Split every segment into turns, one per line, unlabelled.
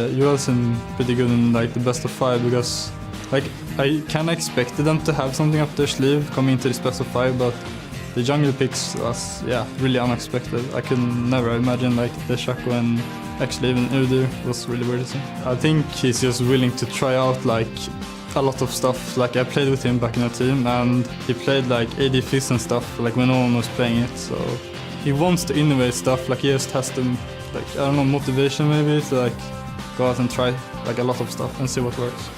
UOL seemed pretty good in like the best of 5 because like I kind of expected them to have something up their sleeve coming into this best of 5, but the jungle picks was really unexpected. I could never imagine like the Shaco and actually even Udyr was really weird to see. I think he's just willing to try out like a lot of stuff. Like I played with him back in our team and he played like AD Fizz and stuff like when no one was playing it, so he wants to innovate stuff. Like he just has to like, I don't know, motivation maybe to like go out and try like a lot of stuff and see what works.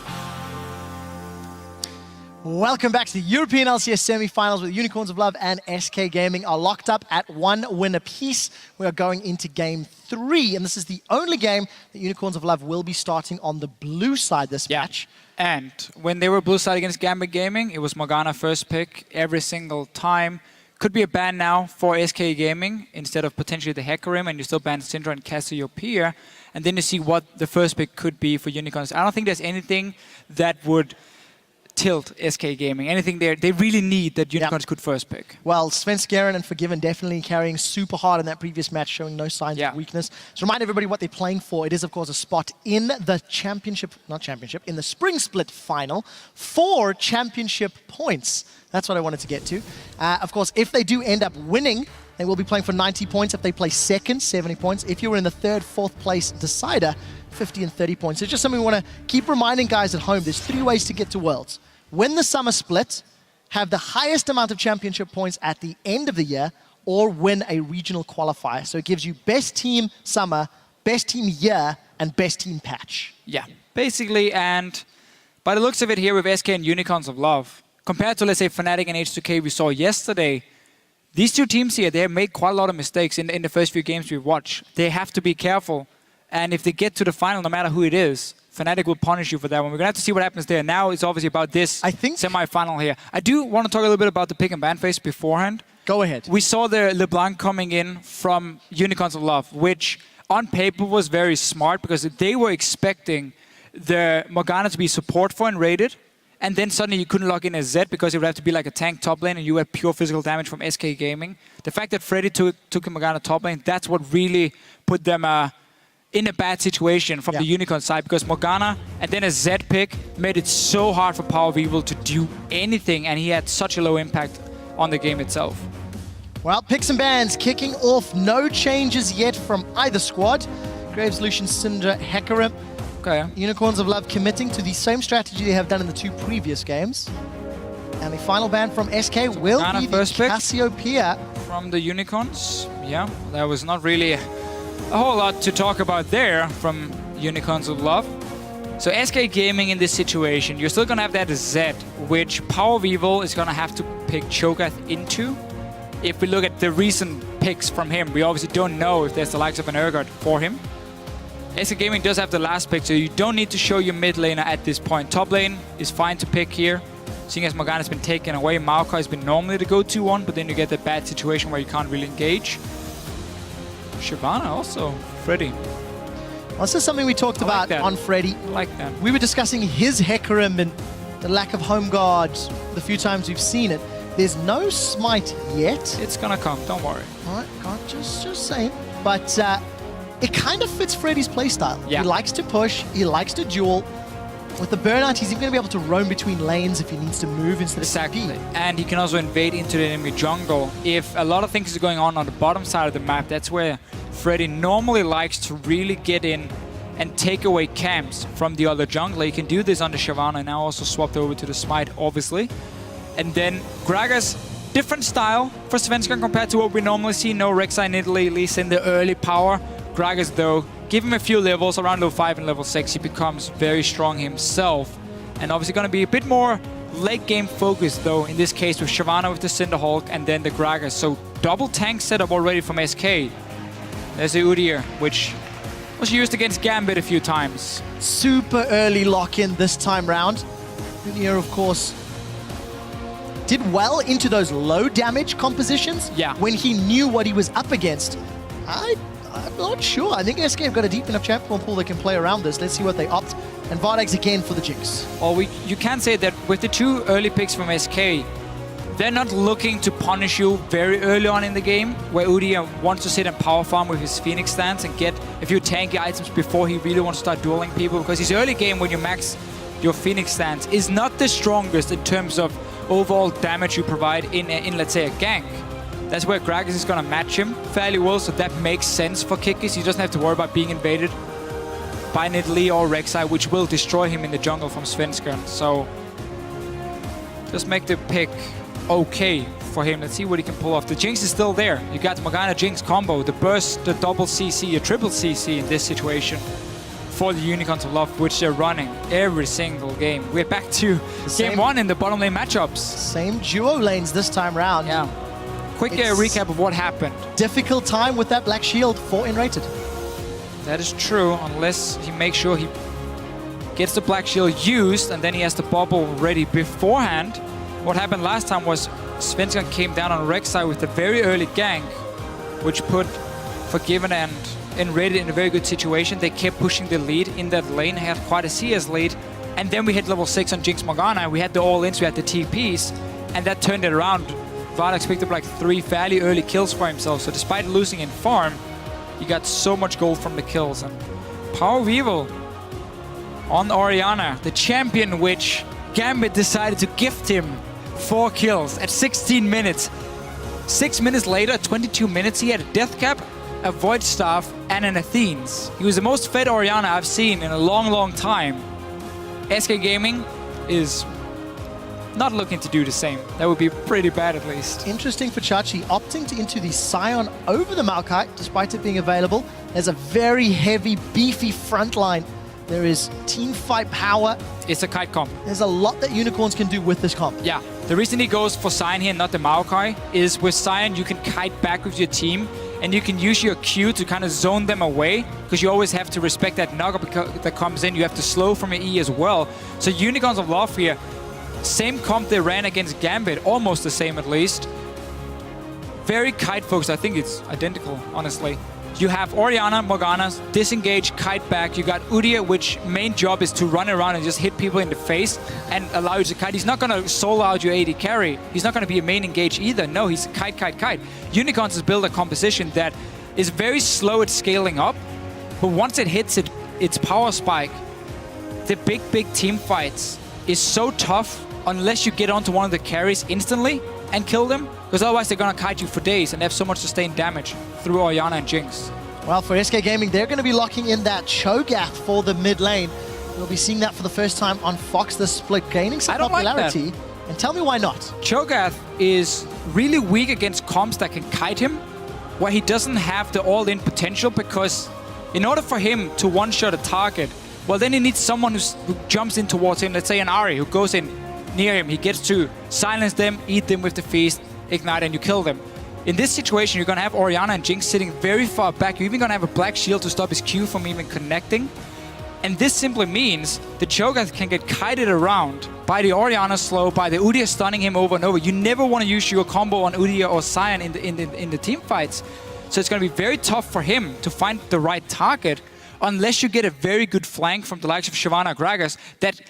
Welcome back to the European LCS semi-finals, with Unicorns of Love and SK Gaming are locked up at 1 win apiece. We are going into game 3, and this is the only game that Unicorns of Love will be starting on the blue side this match.
And when they were blue side against Gambit Gaming, it was Morgana first pick every single time. Could be a ban now for SK Gaming instead of potentially the Hecarim, and you still ban Syndra and Cassiopeia. And then you see what the first pick could be for Unicorns. I don't think there's anything that would tilt SK Gaming. Anything there, they really need that Unicorns could first pick.
Well, Svenskeren and Forgiven definitely carrying super hard in that previous match, showing no signs of weakness. So remind everybody what they're playing for. It is, of course, a spot in the in the Spring Split final for championship points. That's what I wanted to get to. Of course, if they do end up winning, they will be playing for 90 points. If they play second, 70 points. If you were in the third, fourth place decider, 50 and 30 points. It's just something we want to keep reminding guys at home. There's 3 ways to get to Worlds. Win the summer split, have the highest amount of championship points at the end of the year, or win a regional qualifier. So it gives you best team summer, best team year, and best team patch.
Yeah, basically, and by the looks of it here with SK and Unicorns of Love, compared to, let's say, Fnatic and H2K we saw yesterday, these 2 teams here, they have made quite a lot of mistakes in the first few games we watched. They have to be careful. And if they get to the final, no matter who it is, Fnatic will punish you for that one. We're going to have to see what happens there. Now it's obviously about this semi-final here. I do want to talk a little bit about the pick and ban phase beforehand.
Go ahead.
We saw the LeBlanc coming in from Unicorns of Love, which on paper was very smart because they were expecting the Morgana to be support for and rated. And then suddenly you couldn't log in as Zed because it would have to be like a tank top lane and you had pure physical damage from SK Gaming. The fact that Freddy took the Morgana top lane, that's what really put them in a bad situation from the Unicorn side, because Morgana and then a Zed pick made it so hard for Power of Evil to do anything, and he had such a low impact on the game itself.
Well, picks and bans kicking off. No changes yet from either squad. Graves, Lucian, Syndra, Hecarim.
Okay.
Unicorns of Love committing to the same strategy they have done in the 2 previous games. And the final ban from SK will
Morgana
be
first
the
pick
Cassiopeia.
From the Unicorns. Yeah, that was not really a whole lot to talk about there from Unicorns of Love. So SK Gaming in this situation, you're still going to have that Zed, which Power of Evil is going to have to pick Cho'Gath into. If we look at the recent picks from him, we obviously don't know if there's the likes of an Urgot for him. SK Gaming does have the last pick, so you don't need to show your mid laner at this point. Top lane is fine to pick here. Seeing as Morgana's been taken away, Maokai has been normally the go-to one, but then you get that bad situation where you can't really engage. Shyvana also, Freddy.
Well, this is something we talked about on Freddy.
I like that.
We were discussing his Hecarim and the lack of home guard the few times we've seen it. There's no smite yet.
It's gonna come, don't worry.
All right, God, just saying. But it kind of fits Freddy's playstyle.
Yeah.
He likes to push, he likes to duel. With the burnout, he's even going to be able to roam between lanes if he needs to move instead of TP.
And he can also invade into the enemy jungle. If a lot of things are going on the bottom side of the map, that's where Freddy normally likes to really get in and take away camps from the other jungler. He can do this on the Shyvana, now also swapped over to the Smite, obviously. And then Gragas, different style for Svenskeren compared to what we normally see. No Rek'Sai in Italy, at least in the early power. Gragas, though, give him a few levels, around level 5 and level 6, he becomes very strong himself. And obviously going to be a bit more late game focused, though, in this case with Shyvana with the Cinderhulk and then the Gragas. So double tank setup already from SK. There's the Udyr, which was used against Gambit a few times.
Super early lock-in this time round. Udyr, of course, did well into those low damage compositions when he knew what he was up against. I'm not sure. I think SK have got a deep enough champion pool that can play around this. Let's see what they opt. And Vardex again for the Jinx.
Well, you can say that with the 2 early picks from SK, they're not looking to punish you very early on in the game, where Udyr wants to sit and power farm with his Phoenix stance and get a few tanky items before he really wants to start dueling people, because his early game when you max your Phoenix stance is not the strongest in terms of overall damage you provide in let's say, a gank. That's where Gragas is going to match him fairly well, so that makes sense for Kikis. He doesn't have to worry about being invaded by Nidalee or Rek'Sai, which will destroy him in the jungle from Svenskeren. So just make the pick okay for him. Let's see what he can pull off. The Jinx is still there. You got the Morgana Jinx combo, the burst, the double CC, a triple CC in this situation for the Unicorns of Love, which they're running every single game. We're back to game 1 in the bottom lane matchups.
Same duo lanes this time round.
Yeah. Quick recap of what happened.
Difficult time with that Black Shield for Enrated.
That is true, unless he makes sure he gets the Black Shield used and then he has the bubble ready beforehand. What happened last time was Svenskeren came down on Rek'Sai with a very early gank, which put Forgiven and Enrated in a very good situation. They kept pushing the lead in that lane, had quite a CS lead, and then we hit level 6 on Jinx Morgana, we had the all-ins, we had the TPs, and that turned it around. Vardax picked up like 3 fairly early kills for himself, so despite losing in farm, he got so much gold from the kills. And Power of Evil on Orianna, the champion which Gambit decided to gift him 4 kills at 16 minutes. 6 minutes later, 22 minutes, he had a Death Cap, a Void Staff, and an Athene's. He was the most fed Orianna I've seen in a long, long time. SK Gaming is not looking to do the same. That would be pretty bad at least.
Interesting for Chachi, opting into the Scion over the Maokai, despite it being available. There's a very heavy, beefy front line. There is team fight power.
It's a kite comp.
There's a lot that Unicorns can do with this comp.
Yeah, the reason he goes for Scion here, not the Maokai, is with Scion you can kite back with your team and you can use your Q to kind of zone them away, because you always have to respect that knockup that comes in. You have to slow from your E as well. So Unicorns of Love here, same comp they ran against Gambit, almost the same at least. Very kite focused. I think it's identical, honestly. You have Orianna, Morgana, disengage, kite back. You got Udyr, which main job is to run around and just hit people in the face and allow you to kite. He's not going to solo out your AD carry. He's not going to be a main engage either. No, he's kite, kite, kite. Unicorns has built a composition that is very slow at scaling up, but once it hits its power spike, the big team fights is so tough unless you get onto one of the carries instantly and kill them, because otherwise they're going to kite you for days and have so much sustained damage through Orianna and Jinx.
Well, for SK Gaming, they're going to be locking in that Cho'Gath for the mid lane. We'll be seeing that for the first time on Fox, the split, gaining some popularity.
Like that.
And tell me why not.
Cho'Gath is really weak against comps that can kite him, where he doesn't have the all-in potential, because in order for him to one-shot a target, well, then he needs someone who jumps in towards him, let's say an Ahri, who goes in near him. He gets to silence them, eat them with the feast, ignite, and you kill them. In this situation, you're going to have Orianna and Jinx sitting very far back. You're even going to have a Black Shield to stop his Q from even connecting. And this simply means the Cho'Gath can get kited around by the Orianna slow, by the Udyr stunning him over and over. You never want to use your combo on Udyr or Scion in the team fights. So it's going to be very tough for him to find the right target unless you get a very good flank from the likes of Shyvana Gragas that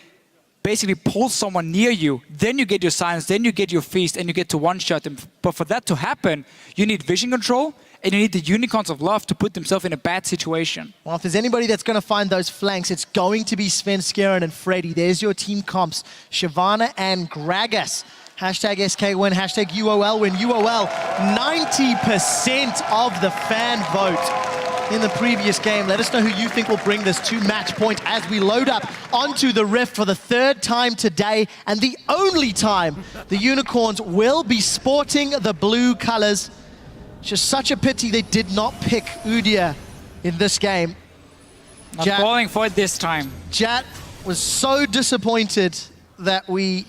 basically pulls someone near you. Then you get your silence, then you get your feast, and you get to one-shot them. But for that to happen, you need vision control, and you need the Unicorns of Love to put themselves in a bad situation.
Well, if there's anybody that's going to find those flanks, it's going to be Svenskeren and Freddy. There's your team comps, Shyvana and Gragas. Hashtag SK win, hashtag UOL win. UOL, 90% of the fan vote in the previous game. Let us know who you think will bring this to match point as we load up onto the Rift for the 3rd time today, and the only time the Unicorns will be sporting the blue colors. Just such a pity they did not pick Udyr in this game.
Not falling for it this time.
Jat was so disappointed that we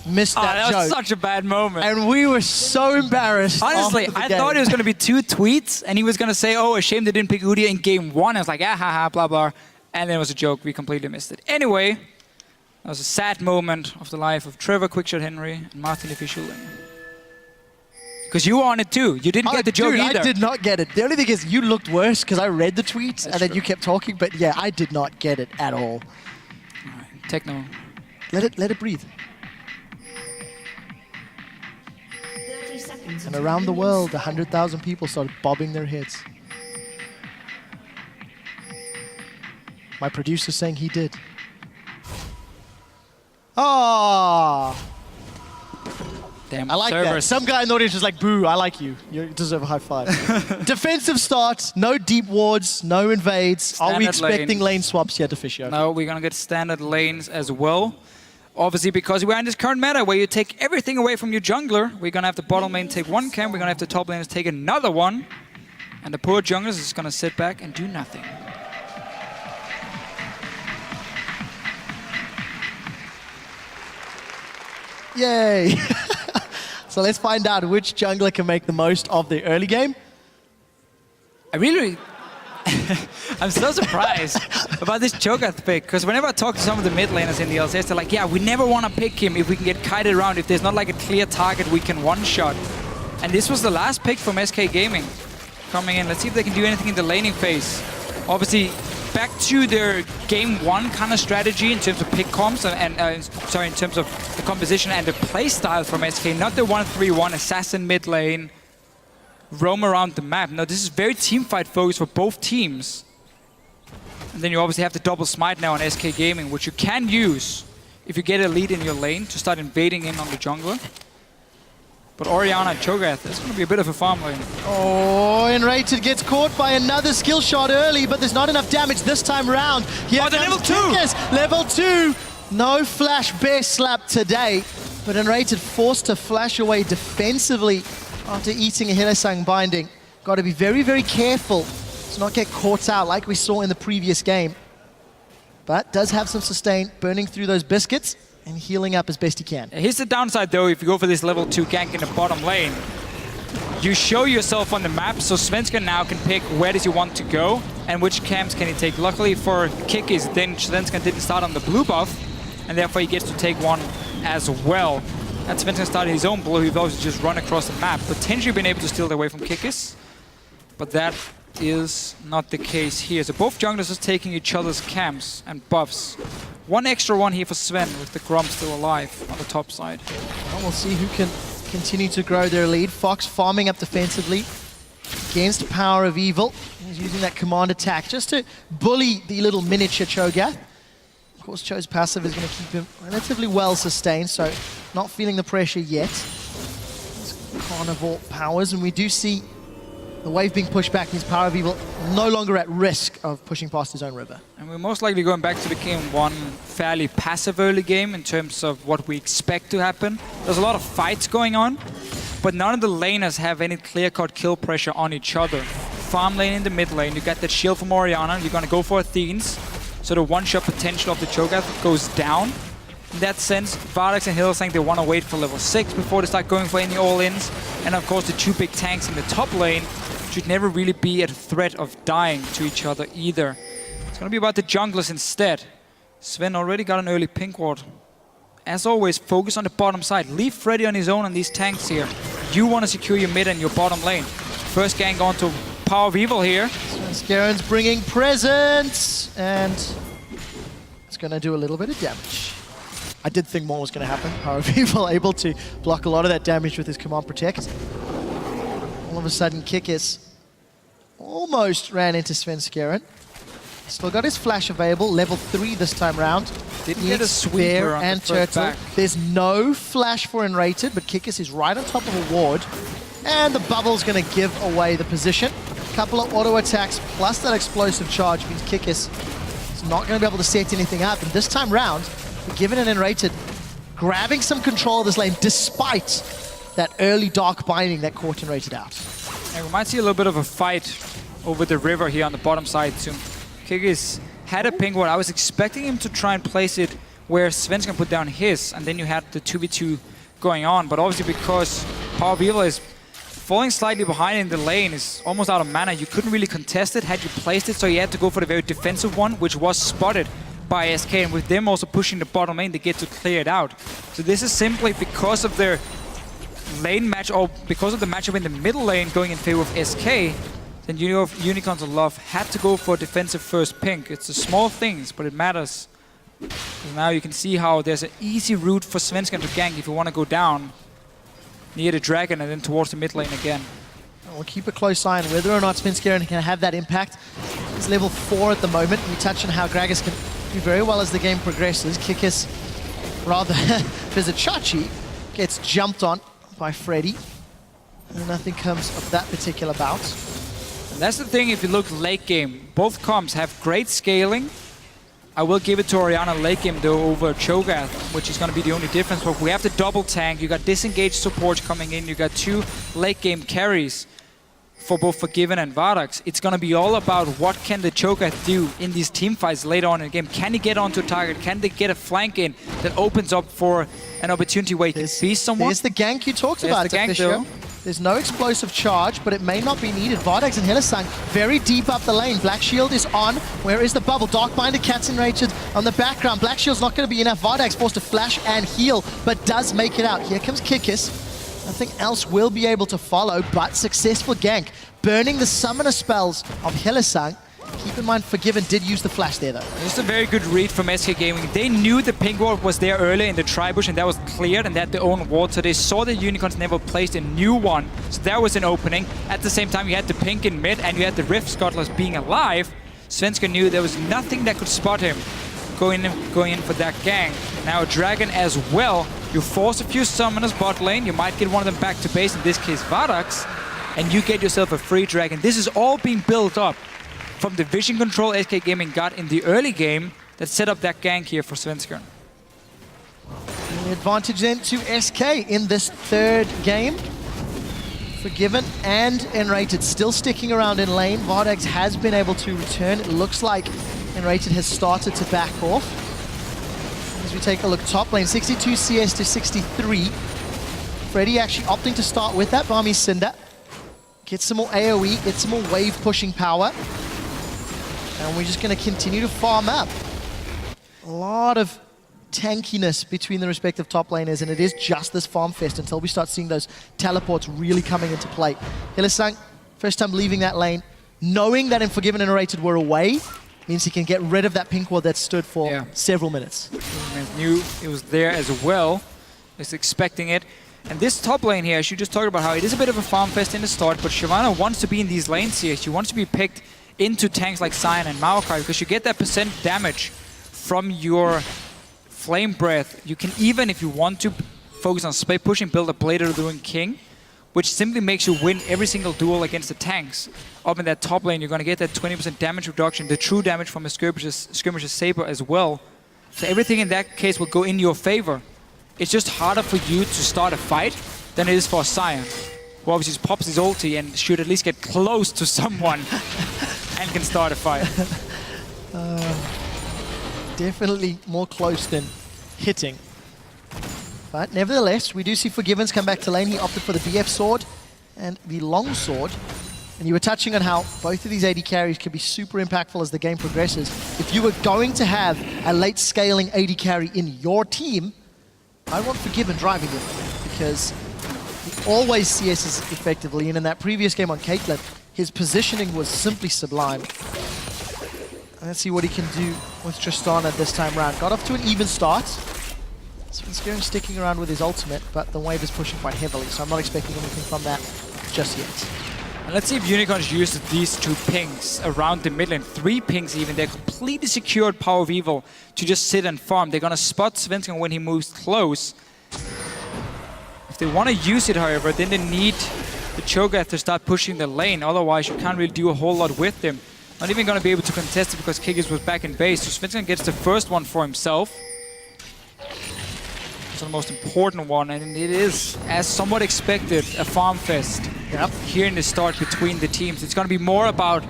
missed that joke.
That was such a bad moment.
And we were so embarrassed.
Honestly, I thought it was going to be 2 tweets, and he was going to say, oh, a shame they didn't pick Udyr in game 1. I was like, ah, ha, ha, blah, blah. And then it was a joke. We completely missed it. Anyway, that was a sad moment of the life of Trevor Quickshot Henry and Martin Leffischulin. Because you were on it too. You didn't get the joke either.
I did not get it. The only thing is you looked worse because I read the tweets and then you kept talking. But yeah, I did not get it at all.
All right, Techno.
Let it breathe. And around the world, 100,000 people started bobbing their heads. My producer's saying he did. Ah!
Damn,
I like that. Some guy in the audience is like, boo, I like you. You deserve a high five. Defensive start, no deep wards, no invades.
Standard
Are we expecting
lane.
lane swaps here, Deficio?
No, we're going to get standard lanes as well. Obviously, because we're in this current meta where you take everything away from your jungler, we're going to have the bottom lane take one camp, we're going to have the top laners take another one. And the poor junglers is going to sit back and do nothing.
Yay! So let's find out which jungler can make the most of the early game.
I'm so surprised about this Cho'Gath pick, because whenever I talk to some of the mid laners in the LCS, they're like, yeah, we never want to pick him if we can get kited around, if there's not like a clear target we can one-shot. And this was the last pick from SK Gaming coming in. Let's see if they can do anything in the laning phase. Obviously, back to their game one kind of strategy in terms of pick comps and sorry, in terms of the composition and the play style from SK, not the 1-3-1 assassin mid lane, roam around the map. No, this is very team fight focused for both teams. And then you obviously have the double smite now on SK Gaming, which you can use if you get a lead in your lane to start invading in on the jungler. But Orianna and Cho'Gath, that's going to be a bit of a farm lane.
Oh, Enrated gets caught by another skill shot early, but there's not enough damage this time round. Here
the level 2!
Level 2! No flash bear slap today, but Enrated forced to flash away defensively after eating a Hillesang binding. Got to be very, very careful to not get caught out like we saw in the previous game. But does have some sustain, burning through those biscuits and healing up as best he can.
Here's the downside though, if you go for this level 2 gank in the bottom lane. You show yourself on the map, so Svenska now can pick where does he want to go and which camps can he take. Luckily for Kikis, then Svenska didn't start on the blue buff, and therefore he gets to take one as well. And Svenska started his own blue, he'd obviously just run across the map, potentially been able to steal it away from Kikis. But that is not the case here. So both junglers are taking each other's camps and buffs. One extra one here for Sven with the Grom still alive on the top side.
Well, we'll see who can continue to grow their lead. Fox farming up defensively against Power of Evil. He's using that command attack just to bully the little miniature Cho'Gath. Of course, Cho's passive is going to keep him relatively well sustained, so not feeling the pressure yet. It's Carnivore powers, and we do see the wave being pushed back, means Power of Evil no longer at risk of pushing past his own river.
And we're most likely going back to the game one fairly passive early game in terms of what we expect to happen. There's a lot of fights going on, but none of the laners have any clear-cut kill pressure on each other. Farm lane in the mid lane, you got that shield from Orianna, you're going to go for Athenes, so the one-shot potential of the Cho'Gath goes down. In that sense, Vardex and Hillesang, they want to wait for level 6 before they start going for any all-ins. And of course, the two big tanks in the top lane should never really be at a threat of dying to each other either. It's going to be about the junglers instead. Sven already got an early pink ward. As always, focus on the bottom side. Leave Freddy on his own on these tanks here. You want to secure your mid and your bottom lane. First gank onto Power of Evil here.
Scaren's bringing presents, and it's going to do a little bit of damage. I did think more was going to happen. Power of Evil able to block a lot of that damage with his Command Protect. All of a sudden, Kikis almost ran into Svenskeren. Still got his flash available, level 3 this time round.
Didn't get a sweeper on
and
the first
Turtle.
back.
There's no flash for Enrated, but Kikis is right on top of a ward. And the bubble's going to give away the position. A couple of auto attacks plus that explosive charge means Kikis is not going to be able to set anything up. And this time round, we're given an Enrated grabbing some control of this lane despite that early dark binding that caught Enrated out.
And we might see a little bit of a fight over the river here on the bottom side soon. Kikis had a pink ward. I was expecting him to try and place it where Sven's gonna put down his, and then you had the 2v2 going on. But obviously because Power of Evil is falling slightly behind in the lane, is almost out of mana, you couldn't really contest it had you placed it, so you had to go for the very defensive one, which was spotted by SK, and with them also pushing the bottom lane, they get to clear it out. So this is simply because of their lane match, or because of the matchup in the middle lane going in favor of SK, then Unicorns of Love had to go for defensive first pink. It's the small things, but it matters. Now you can see how there's an easy route for Svenskan to gank if you want to go down. near the dragon and then towards the mid lane again.
We'll keep a close eye on whether or not Svenskeren can have that impact. He's level 4 at the moment. We touch on how Gragas can do very well as the game progresses. Kikis, rather, Vizichachi gets jumped on by Freddy. And nothing comes of that particular bout.
And that's the thing, if you look late game, both comps have great scaling. I will give it to Orianna late game though over Cho'Gath, which is going to be the only difference. But we have the double tank, you got disengaged supports coming in, you got 2 late game carries for both Forgiven and Vardax. It's going to be all about what can the Cho'Gath do in these team fights later on in the game. Can he get onto a target? Can they get a flank in that opens up for an opportunity where he can see someone?
There's the gank you talked about,
the gank though.
There's no explosive charge, but it may not be needed. Vardax and Hylissang very deep up the lane. Black Shield is on. Where is the bubble? Darkbinder, Cat's Enraged on the background. Black Shield's not going to be enough. Vardax forced to flash and heal, but does make it out. Here comes Kikis. Nothing else will be able to follow, but successful gank. Burning the summoner spells of Hylissang. Keep in mind, Forgiven did use the flash there, though.
Just a very good read from SK Gaming. They knew the pink ward was there earlier in the tri-bush, and that was cleared, and they had their own ward, so they saw the Unicorns never placed a new one. So there was an opening. At the same time, you had the pink in mid, and you had the Rift Scuttlers being alive. Svenska knew there was nothing that could spot him going in for that gang. Now, Dragon as well. You force a few summoners bot lane, you might get one of them back to base, in this case Vardax, and you get yourself a free Dragon. This is all being built up from the vision control SK Gaming got in the early game that set up that gank here for Svenskeren.
The advantage then to SK in this third game. Forgiven and Enrated still sticking around in lane. Vardax has been able to return. It looks like Enrated has started to back off. As we take a look, top lane, 62 CS to 63. Freddy actually opting to start with that Barmy Cinder. Get some more AoE, get some more wave pushing power. And we're just going to continue to farm up. A lot of tankiness between the respective top laners, and it is just this farm fest until we start seeing those teleports really coming into play. Hylissang, first time leaving that lane, knowing that Forgiven and Enrated were away, means he can get rid of that pink ward that stood for several minutes.
Knew it was there as well, was expecting it. And this top lane here, I should just talk about how it is a bit of a farm fest in the start, but Shyvana wants to be in these lanes here. She wants to be picked into tanks like Sion and Maokai, because you get that percent damage from your Flame Breath. You can even, if you want to, focus on spray pushing, build a Blade of the Ruined King, which simply makes you win every single duel against the tanks. Up in that top lane, you're going to get that 20% damage reduction, the true damage from a Skirmisher's Saber as well. So everything in that case will go in your favor. It's just harder for you to start a fight than it is for a Sion, who obviously just pops his ulti and should at least get close to someone and can start a fight.
Definitely more close than hitting. But nevertheless, we do see Forgiven's come back to lane. He opted for the BF sword and the long sword. And you were touching on how both of these AD carries can be super impactful as the game progresses. If you were going to have a late scaling AD carry in your team, I want Forgiven driving it, because he always CSs effectively, and in that previous game on Caitlyn, his positioning was simply sublime. Let's see what he can do with Tristana this time round. Got off to an even start. Svenskeren sticking around with his ultimate, but the wave is pushing quite heavily, so I'm not expecting anything from that just yet.
And let's see if Unicorns use these 2 pings around the mid lane. 3 pings even. They're completely secured Power of Evil to just sit and farm. They're going to spot Svenskeren when he moves close. If they want to use it, however, then they need the Cho'Gath to start pushing the lane. Otherwise, you can't really do a whole lot with them. Not even going to be able to contest it because Kikis was back in base. So Svenskeren gets the first one for himself. It's the most important one, and it is, as somewhat expected, a farm fest. Here in the start between the teams. It's going to be more about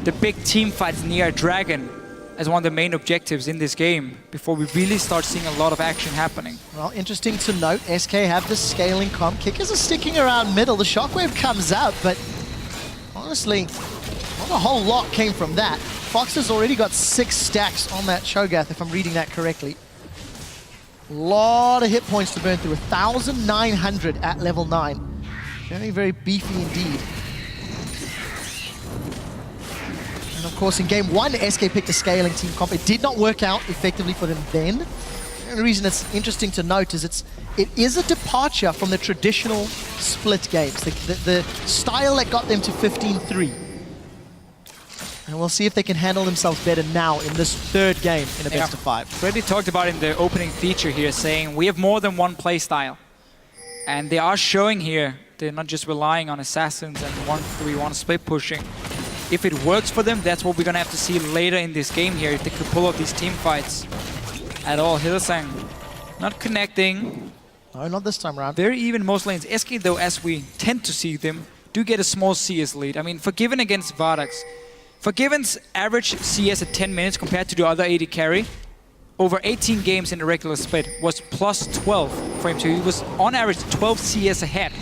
the big team fights near Dragon as one of the main objectives in this game before we really start seeing a lot of action happening.
Well, interesting to note, SK have the scaling comp. Kickers are sticking around middle. The shockwave comes out, but honestly, not a whole lot came from that. Fox has already got 6 stacks on that Cho'Gath, if I'm reading that correctly. A lot of hit points to burn through, 1,900 at level 9. Very, very beefy indeed. And of course, in game 1, SK picked a scaling team comp. It did not work out effectively for them then. only reason it's interesting to note is it is a departure from the traditional split games, the style that got them to 15-3. And we'll see if they can handle themselves better now in this third game in a best of 5.
Freddy talked about in the opening feature here, saying we have more than one play style. And they are showing here, they're not just relying on assassins and 1-3-1 split pushing. If it works for them, that's what we're going to have to see later in this game here, if they could pull off these team fights at all. Hillsang not connecting.
No, not this time around.
Very even most lanes. SK, though, as we tend to see them, do get a small CS lead. I mean, Forgiven against Vardax. Forgiven's average CS at 10 minutes compared to the other AD carry over 18 games in the regular split was plus 12 for him. So he was on average 12 CS ahead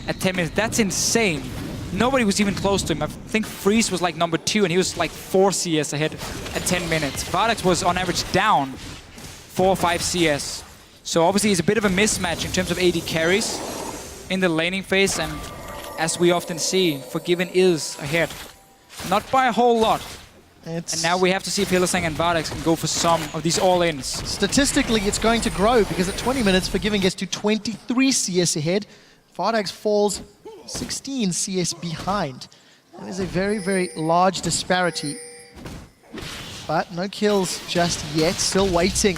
at 10 minutes. That's insane. Nobody was even close to him. I think Freeze was like number 2 and he was like 4 CS ahead at 10 minutes. Vardax was on average down 4 or 5 CS. So obviously it's a bit of a mismatch in terms of AD carries in the laning phase, and as we often see, Forgiven is ahead. Not by a whole lot. And now we have to see if Hillsang and Vardax can go for some of these all-ins.
Statistically, it's going to grow because at 20 minutes, Forgiven gets to 23 CS ahead. Vardax falls 16 CS behind. That is a very, very large disparity. But no kills just yet. Still waiting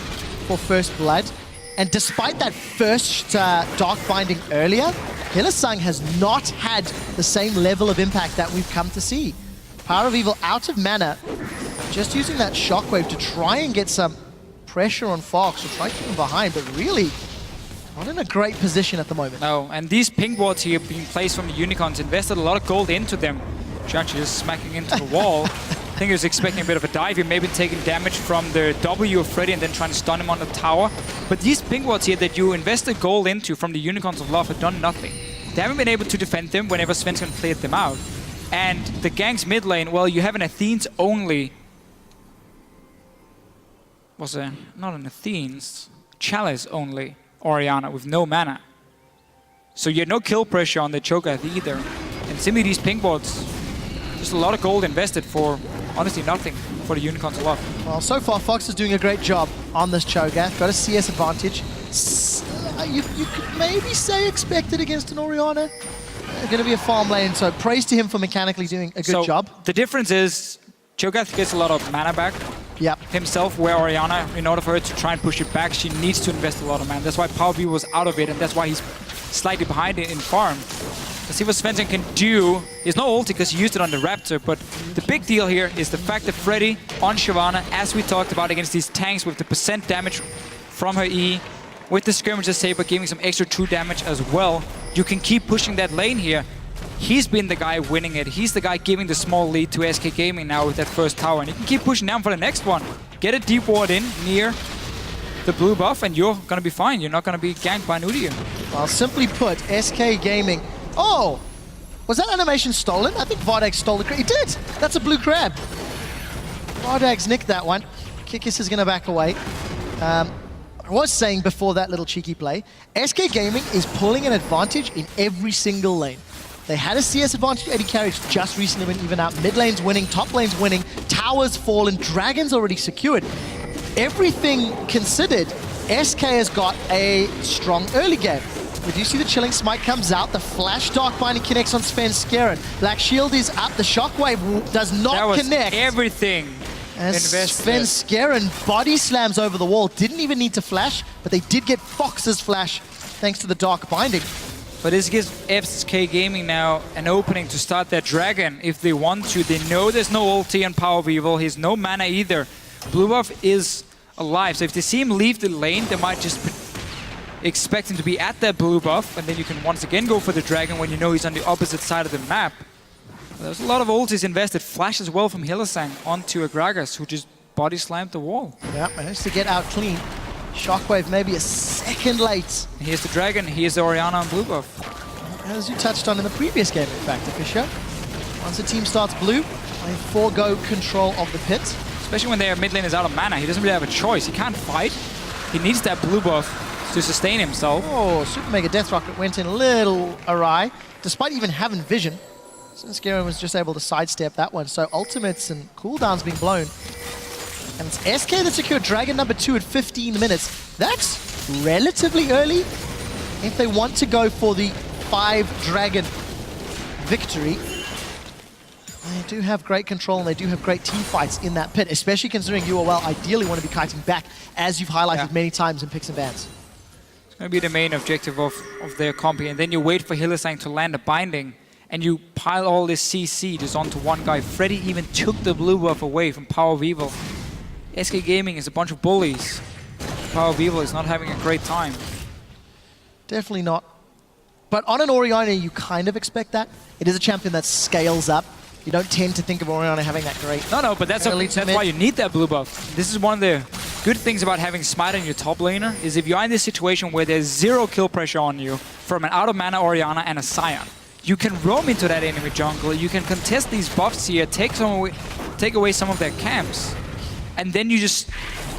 for first blood. And despite that first Dark Binding earlier, Hillsang has not had the same level of impact that we've come to see. Power of Evil out of mana, just using that Shockwave to try and get some pressure on Fox, or try to keep him behind, but really not in a great position at the moment.
No, and these ping wards here being placed from the Unicorns invested a lot of gold into them. Actually just smacking into the wall. I think he was expecting a bit of a dive here, maybe taking damage from the W of Freddy and then trying to stun him on the tower. But these ping wards here that you invested gold into from the Unicorns of Love have done nothing. They haven't been able to defend them whenever Svensson cleared them out. And the gang's mid lane, well, you have an Athene's only... not an Athene's, Chalice only Orianna with no mana. So you had no kill pressure on the Cho'Gath either. And simply these ping boards, just a lot of gold invested for honestly nothing for the Unicorns of Love.
Well, so far Fox is doing a great job on this Cho'Gath. Got a CS advantage. You could maybe say expected against an Orianna. Going to be a farm lane, so praise to him for mechanically doing a good job.
The difference is Cho'Gath gets a lot of mana back himself, where Orianna, in order for her to try and push it back, she needs to invest a lot of mana. That's why Power V was out of it, and that's why he's slightly behind it in farm. Let's see what Svensson can do. There's no ulti because he used it on the Raptor, but the big deal here is the fact that Freddy on Shyvana, as we talked about against these tanks with the percent damage from her E, with the Skirmisher Saber giving some extra true damage as well, you can keep pushing that lane here. He's been the guy winning it. He's the guy giving the small lead to SK Gaming now with that first tower, and he can keep pushing down for the next one. Get a deep ward in near the blue buff and you're gonna be fine. You're not gonna be ganked by an Udyr.
Well, simply put, SK Gaming... Oh! Was that animation stolen? I think Vardax stole the crab. He did! That's a blue crab. Vardax nicked that one. Kikis is gonna back away. I was saying before that little cheeky play, SK Gaming is pulling an advantage in every single lane. They had a CS advantage, AD carries just recently went even out. Mid lane's winning, top lane's winning, towers fallen, dragons already secured. Everything considered, SK has got a strong early game. If you see the Chilling Smite comes out, the Flash Dark Binding connects on Svenskeren. Black Shield is up, the Shockwave does not connect.
That was everything.
And Svenskeren body slams over the wall. Didn't even need to flash, but they did get Fox's flash thanks to the Dark Binding.
But this gives SK Gaming now an opening to start their dragon if they want to. They know there's no ulti on Power of Evil. He has no mana either. Blue buff is alive, so if they see him leave the lane, they might just expect him to be at that blue buff, and then you can once again go for the dragon when you know he's on the opposite side of the map. There's a lot of ultis invested. Flash as well from Hillsang onto Agragas, who just body slammed the wall.
Yeah, managed to get out clean. Shockwave maybe a second late.
Here's the dragon, here's the Orianna on blue buff.
As you touched on in the previous game, in fact, Fisher. Once the team starts blue, they forego control of the pit.
Especially when their mid lane is out of mana, he doesn't really have a choice. He can't fight. He needs that blue buff to sustain himself.
Oh, Super Mega Death Rocket went in a little awry, despite even having vision. Svenskeren was just able to sidestep that one, so ultimates and cooldowns being blown. And it's SK that secured Dragon number 2 at 15 minutes. That's relatively early if they want to go for the 5-dragon victory. They do have great control and they do have great team fights in that pit, especially considering UOL ideally want to be kiting back, as you've highlighted many times in picks and bans.
It's going to be the main objective of their compy, and then you wait for Hylissang to land a binding, and you pile all this CC just onto one guy. Freddy even took the blue buff away from Power of Evil. SK Gaming is a bunch of bullies. Power of Evil is not having a great time.
Definitely not. But on an Oriana, you kind of expect that. It is a champion that scales up. You don't tend to think of Oriana having that great.
No, but that's why you need that blue buff. This is one of the good things about having Smite on your top laner, is if you're in this situation where there's 0 kill pressure on you from an out-of-mana Oriana and a Scion, you can roam into that enemy jungle, you can contest these buffs here, take away some of their camps, and then you just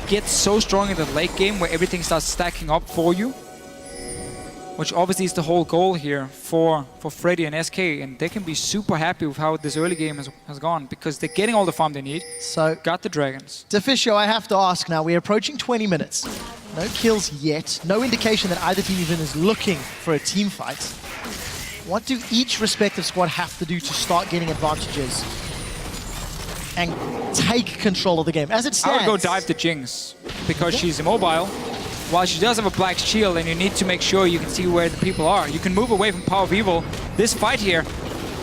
get so strong in the late game where everything starts stacking up for you, which obviously is the whole goal here for Freddy and SK, and they can be super happy with how this early game has gone, because they're getting all the farm they need.
So,
got the dragons.
Deficio, I have to ask now, we're approaching 20 minutes. No kills yet, no indication that either team even is looking for a team fight. What do each respective squad have to do to start getting advantages and take control of the game? As it stands,
I would go dive the Jinx, because she's immobile. While she does have a black shield, and you need to make sure you can see where the people are. You can move away from Power of Evil. This fight here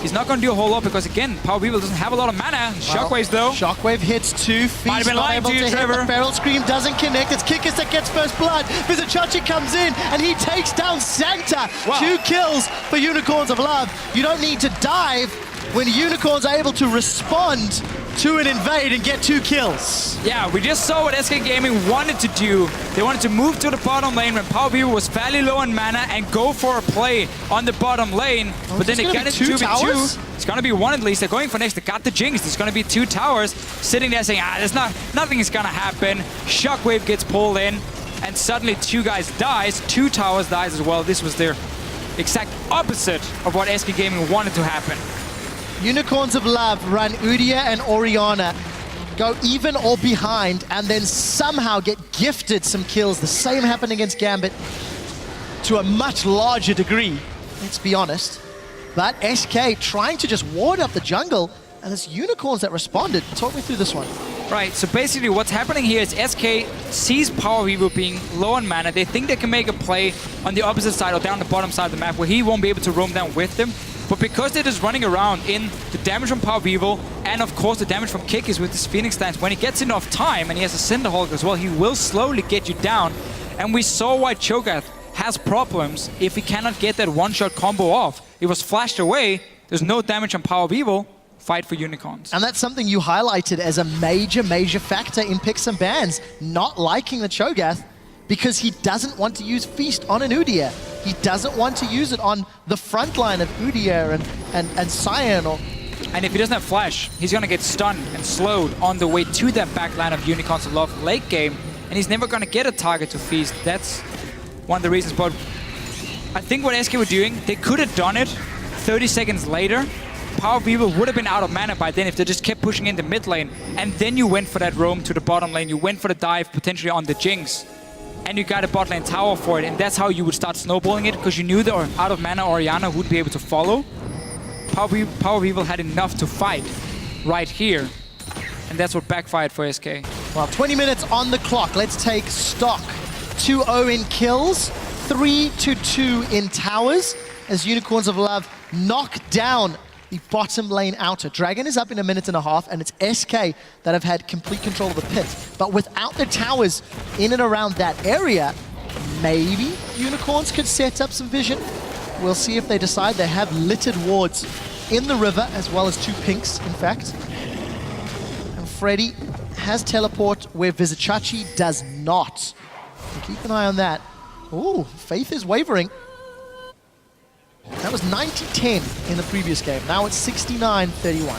is not going to do a whole lot, because again, Power of Evil doesn't have a lot of mana. Shockwaves though.
Shockwave hits 2 feet.
Might have been lying to you, Trevor.
The Feral Scream doesn't connect. It's Kikis that gets first blood. Vizichachi comes in and he takes down Santa.
Wow.
2 kills for Unicorns of Love. You don't need to dive when Unicorns are able to respond to an invade and get 2 kills.
Yeah, we just saw what SK Gaming wanted to do. They wanted to move to the bottom lane when Power of Evil was fairly low on mana and go for a play on the bottom lane. But then they get into 2v2. It's gonna be 1 at least. They're going for next. They got the Jinx. There's gonna be 2 towers sitting there saying, nothing is gonna happen. Shockwave gets pulled in, and suddenly 2 guys dies. 2 towers dies as well. This was their exact opposite of what SK Gaming wanted to happen.
Unicorns of Love run Udyr and Oriana, go even or behind, and then somehow get gifted some kills. The same happened against Gambit to a much larger degree, let's be honest. But SK trying to just ward up the jungle, and it's Unicorns that responded. Talk me through this one.
Right, so basically what's happening here is SK sees Power of Evil being low on mana. They think they can make a play on the opposite side or down the bottom side of the map where he won't be able to roam down with them. But because they're just running around in the damage from Power of Evil, and of course the damage from Kikis with his Phoenix Dance, when he gets enough time, and he has a Cinderhulk as well, he will slowly get you down. And we saw why Cho'Gath has problems if he cannot get that one-shot combo off. It was flashed away, there's no damage on Power of Evil, fight for Unicorns.
And that's something you highlighted as a major factor in picks and bans, not liking the Cho'Gath, because he doesn't want to use Feast on an Udyr. He doesn't want to use it on the front line of Udyr and Scion.
And if he doesn't have Flash, he's going to get stunned and slowed on the way to that back line of Unicorns of Love late game, and he's never going to get a target to Feast. That's one of the reasons. But I think what SK were doing, they could have done it 30 seconds later. Power of Evil would have been out of mana by then if they just kept pushing in the mid lane, and then you went for that roam to the bottom lane, you went for the dive potentially on the Jinx, and you got a bot lane tower for it, and that's how you would start snowballing it, because you knew the out of mana Oriana would be able to follow. Power of Evil had enough to fight right here, and that's what backfired for SK.
Well, 20 minutes on the clock. Let's take stock. 2-0 in kills, 3-2 in towers, as Unicorns of Love knock down the bottom lane outer. Dragon is up in 1.5 minutes, and it's SK that have had complete control of the pit. But without the towers in and around that area, maybe Unicorns could set up some vision. We'll see if they decide. They have littered wards in the river, as well as 2 pinks, in fact. And Freddy has teleport where Vizichachi does not. So keep an eye on that. Ooh, Faith is wavering. That was 90-10 in the previous game. Now it's 69-31.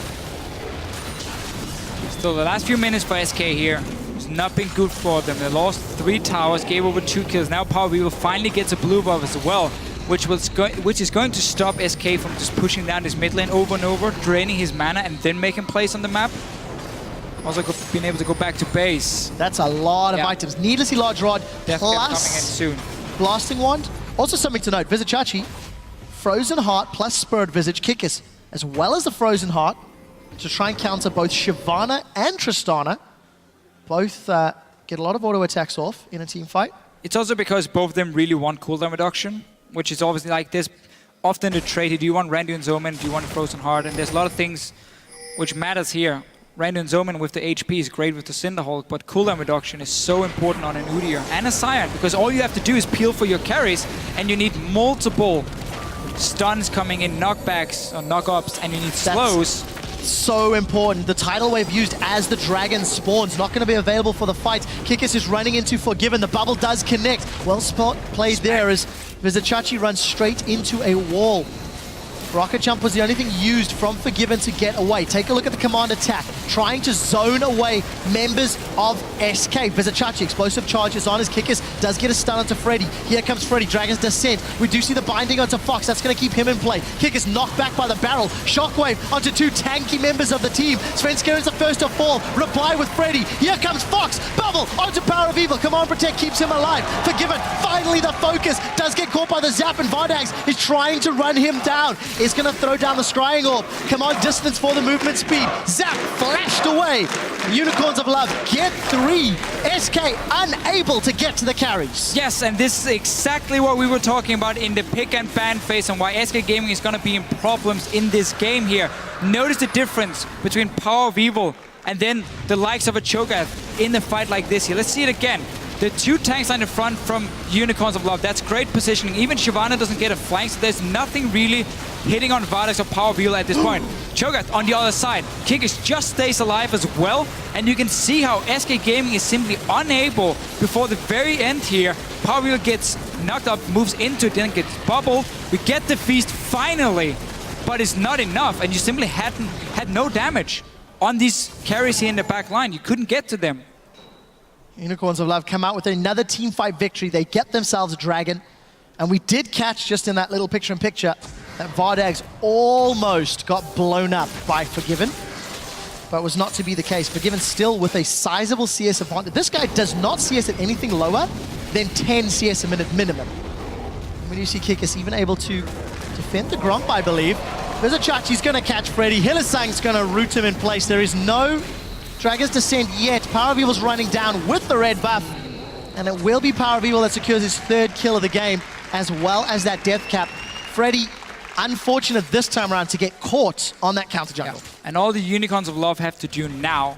Still, the last few minutes for SK here has not been good for them. They lost 3 towers, gave over 2 kills. Now Power of Evil finally gets a blue buff as well, which is going to stop SK from just pushing down his mid lane over and over, draining his mana, and then making plays on the map. Also being able to go back to base.
That's a lot of items. Needlessly large rod,
Death Cap coming in
plus
soon.
blasting wand. Also something to note, Vizicachi, Frozen Heart plus Spirit Visage Kickus, as well as the Frozen Heart, to try and counter both Shyvana and Tristana. Both get a lot of auto attacks off in a team fight.
It's also because both of them really want cooldown reduction, which is obviously like this. Often the trade, do you want Randy and Zoman, do you want a Frozen Heart? And there's a lot of things which matters here. Randy and Zoman with the HP is great with the Cinderhulk, but cooldown reduction is so important on an Udyr and a Scion, because all you have to do is peel for your carries, and you need multiple stuns coming in, knockbacks or knockups, and you need slows.
So important. The tidal wave used as the dragon spawns, not going to be available for the fight. Kickus is running into Forgiven. The bubble does connect. Well spot played there as Vizicachi runs straight into a wall. Rocket Jump was the only thing used from Forgiven to get away. Take a look at the command attack, trying to zone away members of SK. Vizicachi, explosive charges on his Kickus, does get a stun onto Freddy. Here comes Freddy, Dragon's Descent. We do see the binding onto Fox, that's going to keep him in play. Kickus knocked back by the barrel. Shockwave onto two tanky members of the team. Svensker is the first to fall. Reply with Freddy. Here comes Fox. Bubble onto Power of Evil. Command Protect keeps him alive. Forgiven, finally the focus. Does get caught by the Zap, and Vardags is trying to run him down. Is going to throw down the Scrying Orb. Command distance for the movement speed. Zap flashed away. Unicorns of Love get 3. SK unable to get to the carries.
Yes, and this is exactly what we were talking about in the pick and ban phase, and why SK Gaming is going to be in problems in this game here. Notice the difference between Power of Evil and then the likes of a Cho'Gath in a fight like this here. Let's see it again. The two tanks on the front from Unicorns of Love, that's great positioning. Even Shyvana doesn't get a flank, so there's nothing really hitting on Vardags or Power of Evil at this point. Cho'Gath on the other side. Kickus just stays alive as well, and you can see how SK Gaming is simply unable before the very end here. Power of Evil gets knocked up, moves into it, then gets bubbled. We get the feast finally, but it's not enough, and you simply had no damage on these carries here in the back line. You couldn't get to them.
Unicorns of Love come out with another team fight victory. They get themselves a dragon. And we did catch just in that little picture-in-picture that Vardags almost got blown up by Forgiven. But it was not to be the case. Forgiven still with a sizable CS advantage. This guy does not CS at anything lower than 10 CS a minute minimum. And when you see Kickus even able to defend the Gromp, I believe. Vizicachi's going to catch Freddy. Hylissang's going to root him in place. There is no Dragon's Descent yet. Power of Evil's running down with the red buff. And it will be Power of Evil that secures his 3rd kill of the game, as well as that death cap. Freddy, unfortunate this time around to get caught on that counter jungle.
Yeah. And all the Unicorns of Love have to do now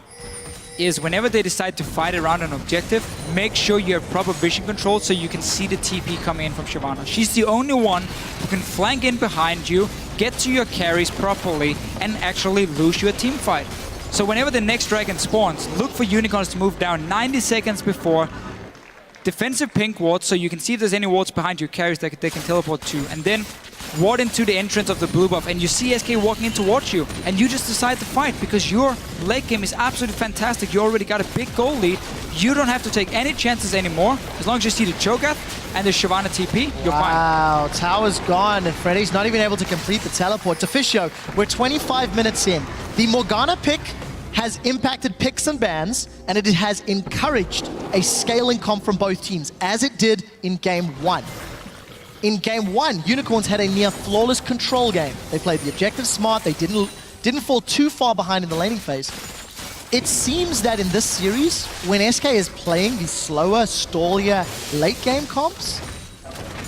is whenever they decide to fight around an objective, make sure you have proper vision control so you can see the TP coming in from Shyvana. She's the only one who can flank in behind you, get to your carries properly, and actually lose you a team fight. So whenever the next dragon spawns, look for Unicorns to move down 90 seconds before. Defensive pink wards, so you can see if there's any wards behind your carries that they can teleport to. And then ward into the entrance of the blue buff, and you see SK walking in towards you. And you just decide to fight, because your late game is absolutely fantastic. You already got a big goal lead. You don't have to take any chances anymore. As long as you see the Cho'Gath and the Shyvana TP, you're fine.
Wow, tower's gone, and Freddy's not even able to complete the teleport. Officio, we're 25 minutes in. The Morgana pick has impacted picks and bans, and it has encouraged a scaling comp from both teams, as it did in Game 1. In Game 1, Unicorns had a near flawless control game. They played the objective smart, they didn't fall too far behind in the laning phase. It seems that in this series, when SK is playing these slower, stallier late game comps,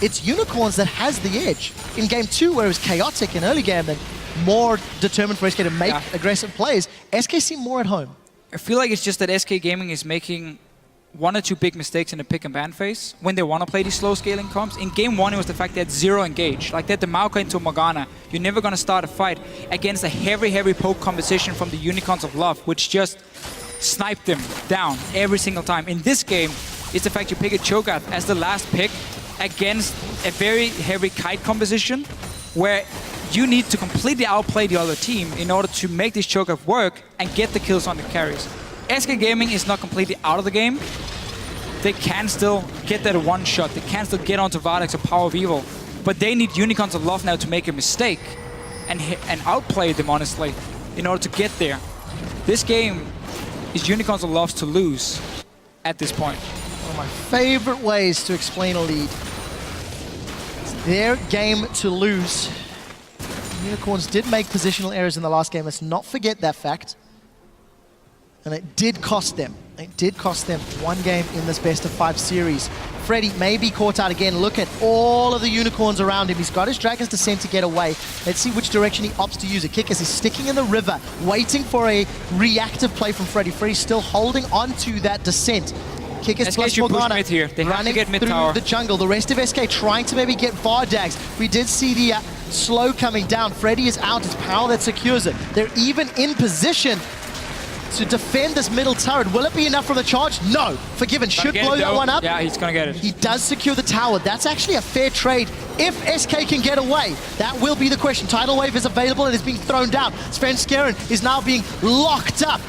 it's Unicorns that has the edge. In Game 2, where it was chaotic in early game, then more determined for SK to make aggressive plays, SK seem more at home.
I feel like it's just that SK Gaming is making 1 or 2 big mistakes in the pick and ban phase when they want to play these slow scaling comps. In Game 1, it was the fact they had 0 engage. Like that, the Maokai into Morgana. You're never going to start a fight against a heavy poke composition from the Unicorns of Love, which just sniped them down every single time. In this game, it's the fact you pick a Cho'Gath as the last pick against a very heavy kite composition, where you need to completely outplay the other team in order to make this Cho'Gath work and get the kills on the carries. SK Gaming is not completely out of the game. They can still get that one shot. They can still get onto Vardags or Power of Evil. But they need Unicorns of Love now to make a mistake and outplay them, honestly, in order to get there. This game is Unicorns loves to lose at this point.
One of my favorite ways to explain a lead. It's their game to lose. Unicorns did make positional errors in the last game. Let's not forget that fact. And it did cost them. It did cost them one game in this best-of-5 series. Freddy may be caught out again. Look at all of the Unicorns around him. He's got his Dragon's Descent to get away. Let's see which direction he opts to use it. Kickers is sticking in the river, waiting for a reactive play from Freddy. Freddy's still holding onto that Descent. Kickers plus Morgana
here. They
running
have to get mid
through
tower.
the jungle. The rest of SK trying to maybe get Vardags. We did see the slow coming down. Freddy is out. It's Power that secures it. They're even in position to defend this middle turret. Will it be enough for the charge? No. Forgiven should blow that one up.
Yeah, he's gonna get it.
He does secure the tower. That's actually a fair trade. If SK can get away, that will be the question. Tidal Wave is available and is being thrown down. Svenskeren is now being locked up.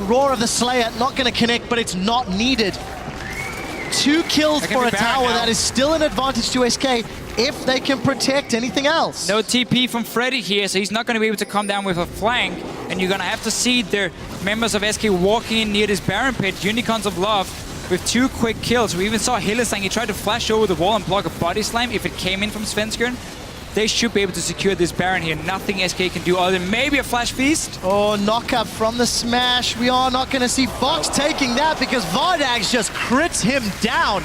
Roar of the Slayer not going to connect, but it's not needed. 2 kills for a tower. That is still an advantage to SK if they can protect anything else.
No TP from Freddy here, so he's not going to be able to come down with a flank. And you're going to have to see the members of SK walking in near this Baron pit. Unicorns of Love with 2 quick kills. We even saw Hillesang. He tried to flash over the wall and block a body slam if it came in from Svenskeren. They should be able to secure this Baron here. Nothing SK can do other than maybe a flash feast.
Oh, knockup from the smash. We are not going to see Fox taking that because Vardags just crits him down.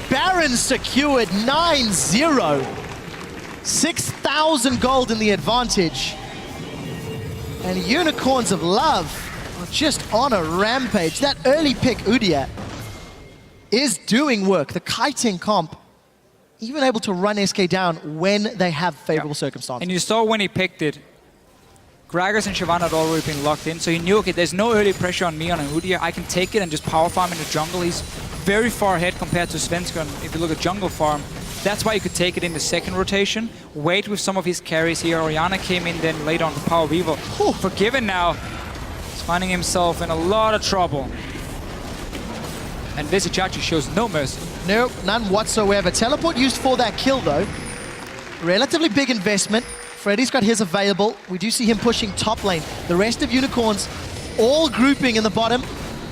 Baron secured 9-0. 6,000 gold in the advantage. And Unicorns of Love are just on a rampage. That early pick, Udia, is doing work. The kiting comp, even able to run SK down when they have favorable circumstances.
And you saw when he picked it, Gragas and Shyvana had already been locked in, so he knew, okay, there's no early pressure on me on an Udyr. I can take it and just power farm in the jungle. He's very far ahead compared to Svenskeren. If you look at jungle farm, that's why you could take it in the second rotation. Wait with some of his carries here. Orianna came in then later on for Power Weaver. Forgiven now. He's finding himself in a lot of trouble. And Visichachi shows no mercy.
Nope, none whatsoever. Teleport used for that kill though. Relatively big investment. Freddy's got his available. We do see him pushing top lane. The rest of Unicorns all grouping in the bottom,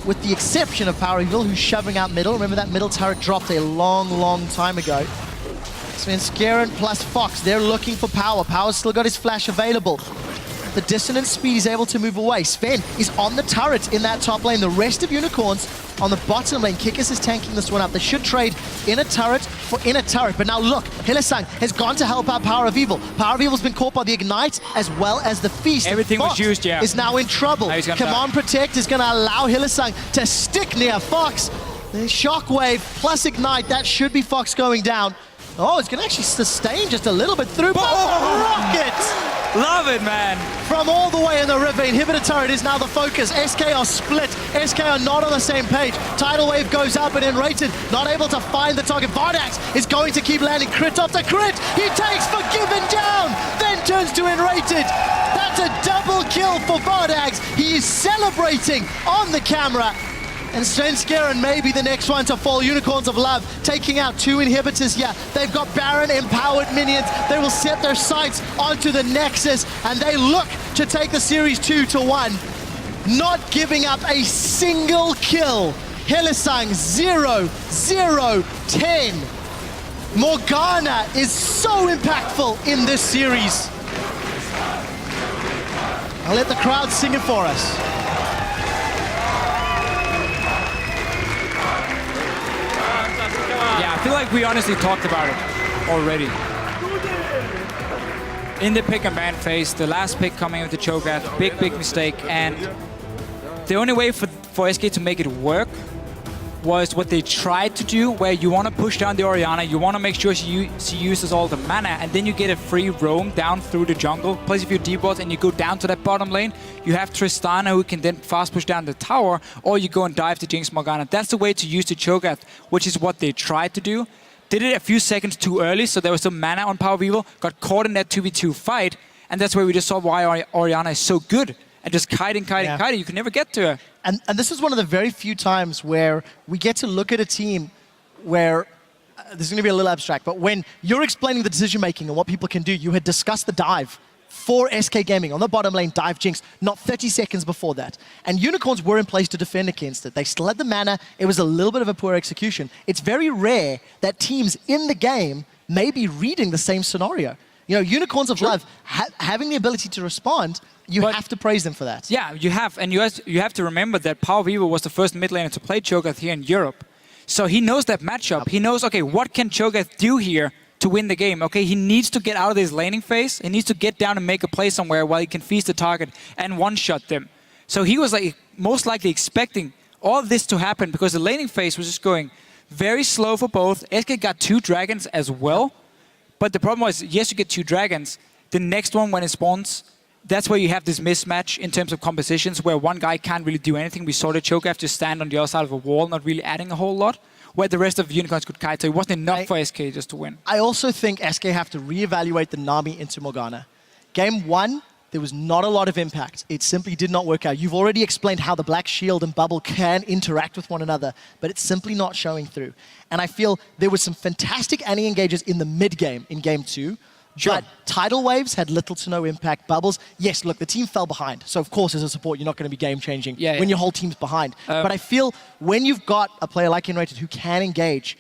with the exception of Power Evil, who's shoving out middle. Remember that middle turret dropped a long, long time ago. Svenskeren plus Fox, they're looking for Power. Power's still got his flash available. The dissonance speed is able to move away. Sven is on the turret in that top lane. The rest of Unicorns on the bottom lane. Kikis is tanking this one up. They should trade in a turret for in a turret. But now look, Hillesang has gone to help out Power of Evil. Power of Evil's been caught by the Ignite as well as the Feast.
Everything
Fox
was used, yeah.
is now in trouble. Command Protect is going to allow Hillesang to stick near Fox. The Shockwave plus Ignite, that should be Fox going down. Oh, it's going to actually sustain just a little bit through. Rocket!
Love it, man.
From all the way in the river, Inhibitor Turret is now the focus. SK are split. SK are not on the same page. Tidal Wave goes up and Enrated, not able to find the target. Vardags is going to keep landing crit after crit. He takes Forgiven down, then turns to Enrated. That's a double kill for Vardags. He is celebrating on the camera. And Svenskeren may be the next one to fall. Unicorns of Love taking out 2 inhibitors here. They've got Baron empowered minions. They will set their sights onto the Nexus and they look to take the series 2-1. Not giving up a single kill. Hillesang 0-0-10. Morgana is so impactful in this series. I'll let the crowd sing it for us.
Yeah, I feel like we honestly talked about it already. In the pick and ban phase, the last pick coming with the Cho'Gath, big mistake. And the only way for SK to make it work was what they tried to do, where you want to push down the Orianna, you want to make sure she uses all the mana, and then you get a free roam down through the jungle. Place of your D-bots and you go down to that bottom lane. You have Tristana who can then fast push down the tower, or you go and dive to Jinx Morgana. That's the way to use the Cho'Gath, which is what they tried to do. Did it a few seconds too early, so there was some mana on Power of Evil, got caught in that 2v2 fight, and that's where we just saw why Orianna is so good. And just kiting. You can never get to her.
And this is one of the very few times where we get to look at a team where, this is going to be a little abstract, but when you're explaining the decision-making and what people can do, you had discussed the dive for SK Gaming on the bottom lane, dive Jinx, not 30 seconds before that. And Unicorns were in place to defend against it. They still had the mana. It was a little bit of a poor execution. It's very rare that teams in the game may be reading the same scenario. You know, Unicorns of Love, having the ability to respond, you have to praise them for that.
Yeah, you have. And you have to remember that Power Vivo was the first mid laner to play Cho'Gath here in Europe. So he knows that matchup. He knows, okay, what can Cho'Gath do here to win the game? Okay, he needs to get out of this laning phase. He needs to get down and make a play somewhere while he can feast the target and one-shot them. So he was like most likely expecting all of this to happen because the laning phase was just going very slow for both. SK got 2 dragons as well. But the problem was, yes, you get 2 dragons. The next one, when it spawns, that's where you have this mismatch in terms of compositions where one guy can't really do anything. We saw the Cho'Gath just stand on the other side of a wall, not really adding a whole lot, where the rest of the Unicorns could kite. So it wasn't enough for SK just to win.
I also think SK have to reevaluate the Nami into Morgana. Game 1, there was not a lot of impact. It simply did not work out. You've already explained how the Black Shield and Bubble can interact with one another, but it's simply not showing through. And I feel there was some fantastic anti-engages in the mid-game in Game 2, but tidal waves had little to no impact. Bubbles, yes, look, the team fell behind. So, of course, as a support, you're not going to be game-changing when your whole team's behind. But I feel when you've got a player like Enrated who can engage,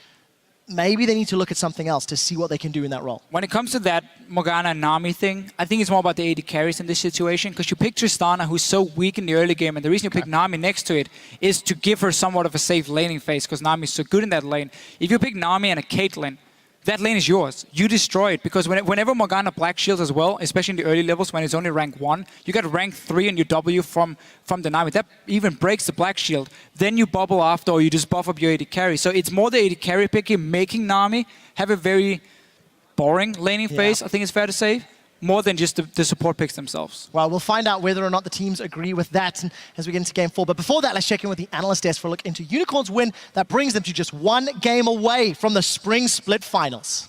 maybe they need to look at something else to see what they can do in that role.
When it comes to that Morgana and Nami thing, I think it's more about the AD carries in this situation, because you pick Tristana, who's so weak in the early game, and the reason you pick Nami next to it is to give her somewhat of a safe laning phase, because Nami's so good in that lane. If you pick Nami and a Caitlyn, that lane is yours. You destroy it, because whenever Morgana Black Shields as well, especially in the early levels when it's only rank 1, you get rank 3 on your W from the Nami. That even breaks the Black Shield. Then you bubble after, or you just buff up your AD carry. So it's more the AD carry picky making Nami have a very boring laning phase, I think it's fair to say, more than just the support picks themselves.
Well, we'll find out whether or not the teams agree with that as we get into Game 4. But before that, let's check in with the analyst desk for a look into Unicorns' win that brings them to just 1 game away from the Spring Split Finals.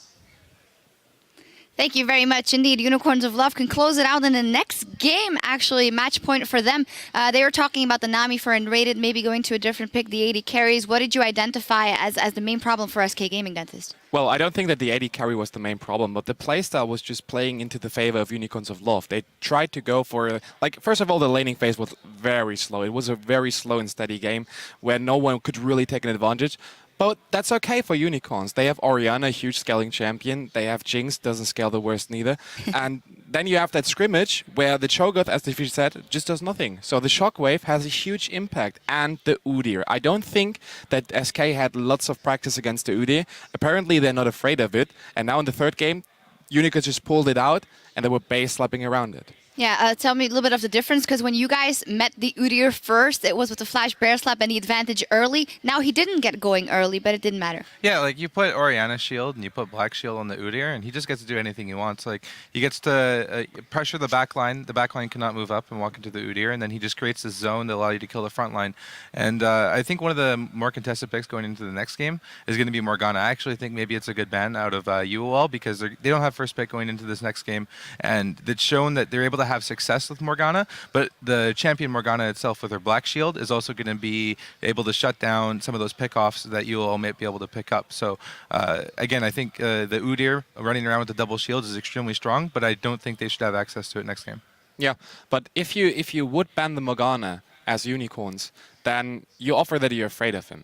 Thank you very much indeed. Unicorns of Love can close it out in the next game, actually, match point for them. They were talking about the Nami for Enrated, maybe going to a different pick, the AD carries. What did you identify as the main problem for SK Gaming, Dentist?
Well, I don't think that the AD carry was the main problem, but the playstyle was just playing into the favor of Unicorns of Love. They tried to go for, like, first of all, the laning phase was very slow. It was a very slow and steady game where no one could really take an advantage. But that's okay for Unicorns. They have Orianna, a huge scaling champion. They have Jinx, doesn't scale the worst neither. And then you have that scrimmage where the Cho'Gath, as the fish said, just does nothing. So the Shockwave has a huge impact. And the Udyr. I don't think that SK had lots of practice against the Udyr. Apparently they're not afraid of it. And now in the third game, Unicorns just pulled it out and they were base slapping around it.
Yeah, tell me a little bit of the difference, because when you guys met the Udyr first, it was with the Flash Bear Slap and the advantage early. Now he didn't get going early, but it didn't matter.
Yeah, like you put Orianna shield and you put Black Shield on the Udyr, and he just gets to do anything he wants. Like he gets to pressure the back line. The back line cannot move up and walk into the Udyr, and then he just creates this zone that allows you to kill the front line. And I think one of the more contested picks going into the next game is going to be Morgana. I actually think maybe it's a good ban out of UOL, because they don't have first pick going into this next game, and it's shown that they're able to have success with Morgana, but the champion Morgana itself with her Black Shield is also going to be able to shut down some of those pickoffs that you all might be able to pick up. So again, I think the Udyr running around with the double shields is extremely strong, but I don't think they should have access to it next game.
Yeah, but if you would ban the Morgana as Unicorns, then you offer that you're afraid of him.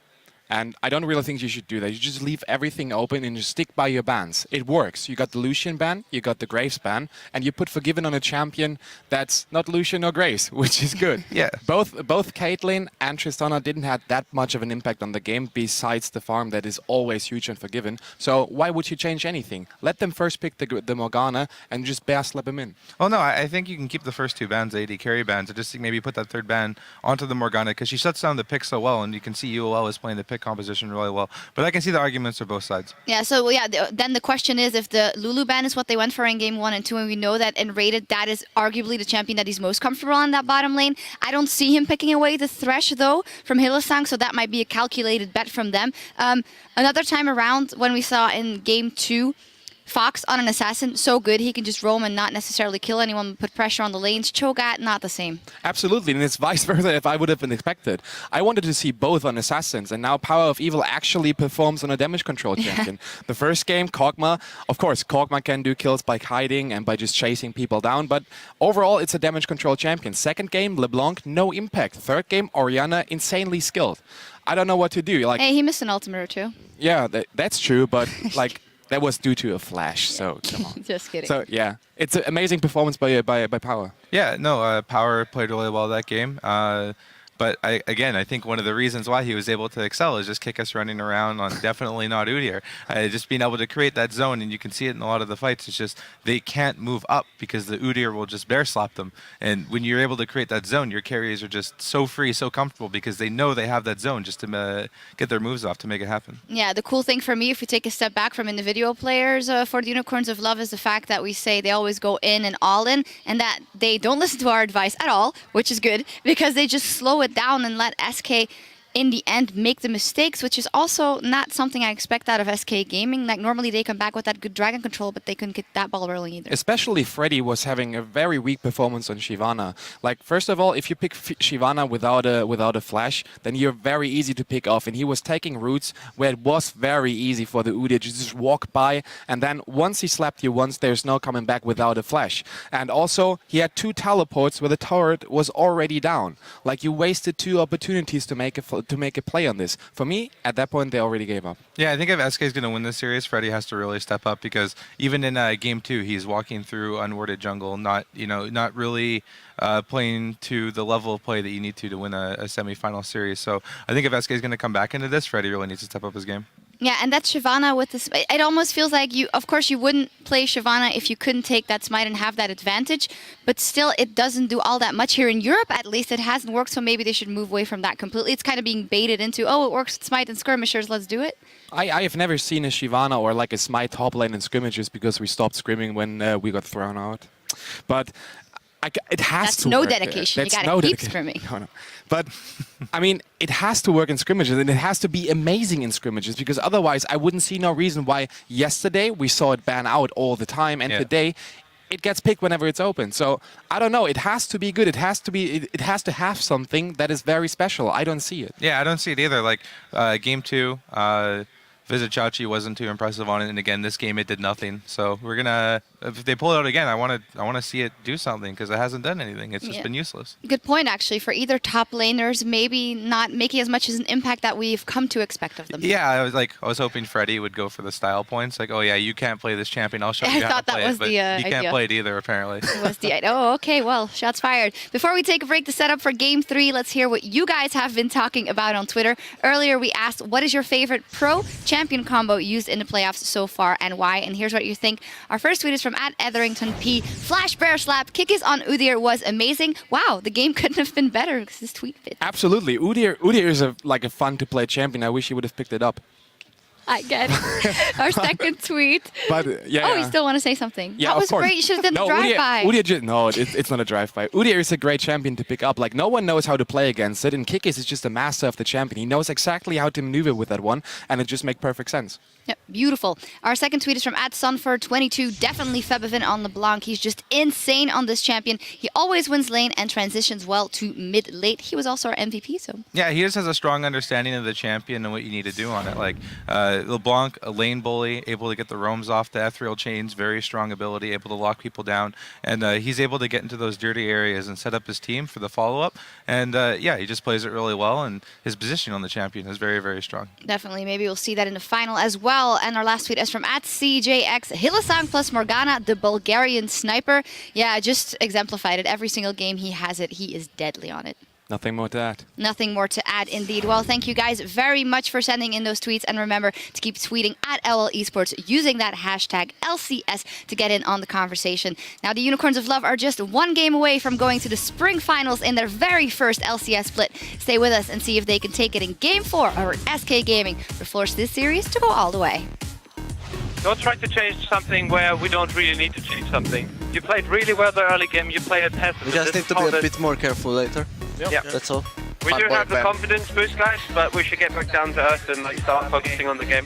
And I don't really think you should do that. You just leave everything open and just stick by your bans. It works. You got the Lucian ban, you got the Graves ban, and you put Forgiven on a champion that's not Lucian or Graves, which is good.
Yeah.
Both Caitlyn and Tristana didn't have that much of an impact on the game, besides the farm that is always huge on Forgiven. So why would you change anything? Let them first pick the Morgana and just bear slap him in.
Oh no, I think you can keep the first 2 bans, AD carry bans, and just maybe put that third ban onto the Morgana, because she shuts down the pick so well, and you can see UOL is playing the pick composition really well. But I can see the arguments for both sides.
Yeah, so yeah, then the question is if the Lulu ban is what they went for in game 1 and 2, and we know that Enrated, that is arguably the champion that he's most comfortable on that bottom lane. I don't see him picking away the Thresh, though, from Hylissang, so that might be a calculated bet from them. Another time around, when we saw in game 2, Fox on an Assassin, so good. He can just roam and not necessarily kill anyone, put pressure on the lanes. Cho'Gath, not the same.
Absolutely, and it's vice versa if I would have been expected. I wanted to see both on Assassins, and now Power of Evil actually performs on a damage control champion. The first game, Kog'Maw, of course, Kog'Maw can do kills by hiding and by just chasing people down, but overall it's a damage control champion. Second game, LeBlanc, no impact. Third game, Orianna, insanely skilled. I don't know what to do. Like,
Hey, he missed an ultimate or two.
yeah, that's true, but like that was due to a flash, so come on.
Just kidding.
So yeah, it's an amazing performance by Power.
Yeah, no, Power played really well that game. But I think one of the reasons why he was able to excel is just Kick us running around on definitely not Udyr. Just being able to create that zone, and you can see it in a lot of the fights. It's just they can't move up because the Udyr will just bear slap them. And when you're able to create that zone, your carriers are just so free, so comfortable because they know they have that zone just to get their moves off to make it happen.
Yeah, the cool thing for me, if we take a step back from individual players for the Unicorns of Love, is the fact that we say they always go in and all in, and that they don't listen to our advice at all, which is good because they just slow it down and let SK in the end make the mistakes, which is also not something I expect out of SK Gaming. Like normally they come back with that good dragon control, but they couldn't get that ball rolling either.
Especially Freddy was having a very weak performance on Shyvana. Like, first of all, if you pick Shyvana without a flash, then you're very easy to pick off. And he was taking routes where it was very easy for the Udyr to just walk by. And then once he slapped you once, there's no coming back without a flash. And also, he had 2 teleports where the turret was already down. Like, you wasted 2 opportunities to make a play on this. For me, at that point, they already gave up.
Yeah, I think if SK is going to win this series, Freddy has to really step up because even in game 2, he's walking through unwarded jungle, not really playing to the level of play that you need to win a semi-final series. So I think if SK is going to come back into this, Freddy really needs to step up his game.
Yeah, and that's Shyvana with this. It almost feels like of course, you wouldn't play Shyvana if you couldn't take that smite and have that advantage. But still, it doesn't do all that much here in Europe. At least it hasn't worked, so maybe they should move away from that completely. It's kind of being baited into, oh, it works with smite and skirmishers, let's do it.
I have never seen a Shyvana or like a smite top lane in skirmishes because we stopped screaming when we got thrown out. But it has
That's
to
no
work.
dedication.
That's
you gotta keep
dedication.
scrimming.
No. But I mean, it has to work in scrimmages, and it has to be amazing in scrimmages because otherwise, I wouldn't see no reason why yesterday we saw it ban out all the time, and today it gets picked whenever it's open. So I don't know. It has to be good. It has to be. It has to have something that is very special. I don't see it.
Yeah, I don't see it either. Like game 2. Visit Chachi wasn't too impressive on it, and again, this game it did nothing. So we're gonna, if they pull it out again, I want to see it do something because it hasn't done anything. It's just been useless.
Good point, actually, for either top laners, maybe not making as much as an impact that we've come to expect of them.
Yeah, I was hoping Freddy would go for the style points. Like, oh yeah, you can't play this champion. I'll show you how to play it. But he can't play it either, apparently.
It was the idea. Oh, okay. Well, shots fired. Before we take a break to set up for Game 3, let's hear what you guys have been talking about on Twitter. Earlier, we asked, what is your favorite pro champion combo used in the playoffs so far and why? And here's what you think. Our first tweet is from @EtheringtonP. Flash bear slap. Kickies on Udyr was amazing. Wow, the game couldn't have been better because this tweet fit.
Absolutely. Udyr is a fun to play champion. I wish he would have picked it up.
I get it. Our second tweet.
But
Oh, you still want to say something?
Yeah,
that was
of course.
great. You should have done the drive-by.
It's not a drive-by. Udyr is a great champion to pick up. Like, no one knows how to play against it, and Kikis is just a master of the champion. He knows exactly how to maneuver with that one, and it just makes perfect sense.
Yep, beautiful. Our second tweet is from @Sunford22. Definitely Febivin on LeBlanc. He's just insane on this champion. He always wins lane and transitions well to mid-late. He was also our MVP, so...
Yeah, he just has a strong understanding of the champion and what you need to do on it. Like, LeBlanc, a lane bully, able to get the roams off the ethereal chains, very strong ability, able to lock people down. And he's able to get into those dirty areas and set up his team for the follow-up. And yeah, he just plays it really well, and his position on the champion is very, very strong.
Definitely. Maybe we'll see that in the final as well. And our last tweet is from @CJX. Hylissang plus Morgana, the Bulgarian sniper. Yeah, just exemplified it. Every single game he has it, he is deadly on it.
Nothing more to add.
Nothing more to add, indeed. Well, thank you guys very much for sending in those tweets. And remember to keep tweeting @LOL Esports using that hashtag LCS to get in on the conversation. Now, the Unicorns of Love are just one game away from going to the spring finals in their very first LCS split. Stay with us and see if they can take it in Game 4 over SK Gaming for force this series to go all the way.
Don't try to change something where we don't really need to change something. You played really well the early game, you played it passive.
We just need to be a bit more careful later.
Yeah.
That's all.
We do have the confidence boost, guys, but we should get back down to earth and start focusing on the game.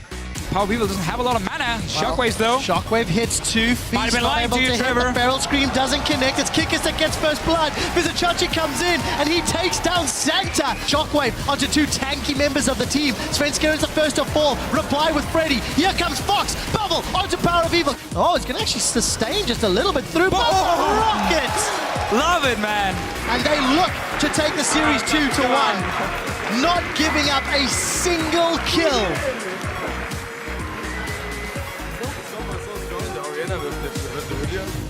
Power Weevil doesn't have a lot of mana. Shockwaves though.
Shockwave hits 2 feet.
Might have been lying to you, Trevor.
The Feral Scream doesn't connect. It's Kickers that gets first blood. Vizichachi comes in and he takes down Santa. Shockwave onto 2 tanky members of the team. Svenskeren is the first to fall. Reply with Freddy. Here comes Fox. Bubble onto Power of Evil. Oh, it's going to actually sustain just a little bit through. Bubble rocket!
Love it, man.
And they look to take the series 2-1. Not giving up a single kill.
With the video.